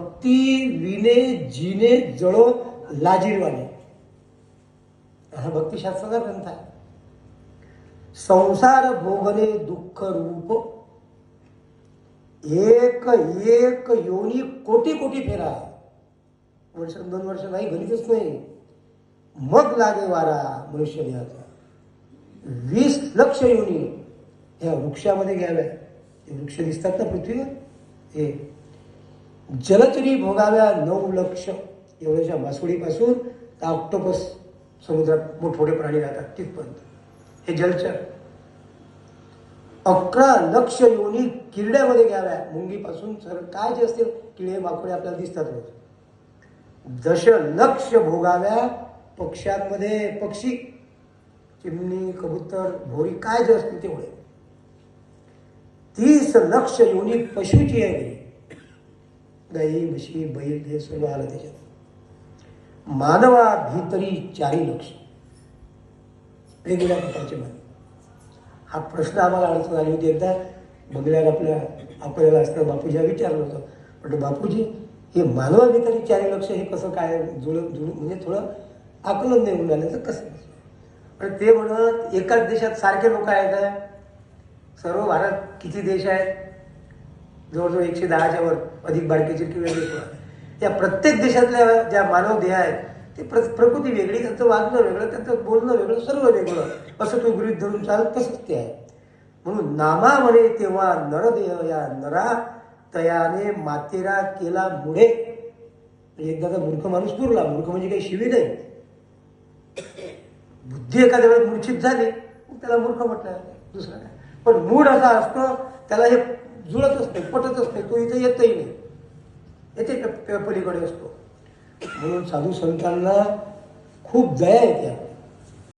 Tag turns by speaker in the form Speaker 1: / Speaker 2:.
Speaker 1: भक्ती विने जिने जळो लाजीरवाणे, हा भक्तिशास्त्राचा ग्रंथ आहे. संसार भोगणे दुःख रूप, एक एक योनी कोटी कोटी फेरा, वर्ष 2 वर्ष नाही, गणितच नाही. मग लागे वारा मनुष्य देहाचा. 20 लक्ष योनी ह्या वृक्षामध्ये घ्याव्या. हे वृक्ष दिसतात ना पृथ्वीवर, हे जलचरी भोगाव्या 9 लक्ष. एवढ्याशा मासोळीपासून तर ऑक्टोपस समुद्रात मोठमोठे प्राणी राहतात तिथपर्यंत, हे जलचर. 11 लक्ष योनी किरड्यामध्ये घ्याव्या. मुंगीपासून सर काय जे असतील किडे माकोडे आपल्याला दिसतात रोज. 10 लक्ष भोगाव्या पक्ष्यांमध्ये, पक्षी, चिमणी, कबूतर, भोरी काय जे असतील तेवढे. 30 लक्ष योनी पशुची आहे. गाई, म्हशी, बैल हे सर्व आलं त्याच्यात. मानवा भीतरी 4 लक्ष, वेगवेगळ्या प्रकारचे मानव. हा प्रश्न आम्हाला अडचण आली होती एकदा बंगल्यावर आपल्याला असताना बापूजीला विचारलं होतं. म्हटलं बापूजी, हे मानवा भीतरी 4 लक्ष हे कसं काय जुळून म्हणजे थोडं आकलन नाही होऊन आलं तर कसं. आणि ते म्हणत एकाच देशात सारखे लोक आहेत. सर्व भारत किती देश आहेत, जवळजवळ 110च्या वर, अधिक बारकेचे किंवा देश. त्या प्रत्येक देशातल्या ज्या मानव देह आहेत ते प्रकृती वेगळी, त्यांचं वागणं वेगळं, त्यांचं बोलणं वेगळं, सर्व वेगळं. असं तो गृहीत धरून चालत तसंच ते आहे. म्हणून नामा म्हणे तेव्हा नरदेह या नरा तयाने मातेरा केला मुळे. एकदा मूर्ख माणूस पुरला. मूर्ख म्हणजे काही शिवी नाही. बुद्धी एखाद्या वेळेस मूर्छित झाली त्याला मूर्ख म्हटलं, दुसरं काय. पण मूड असा असतो त्याला हे जुळतच नाही, पटतच नाही, तो इथे येतही नाही, येथे पलीकडे असतो. म्हणून साधू संतांना खूप दया येते.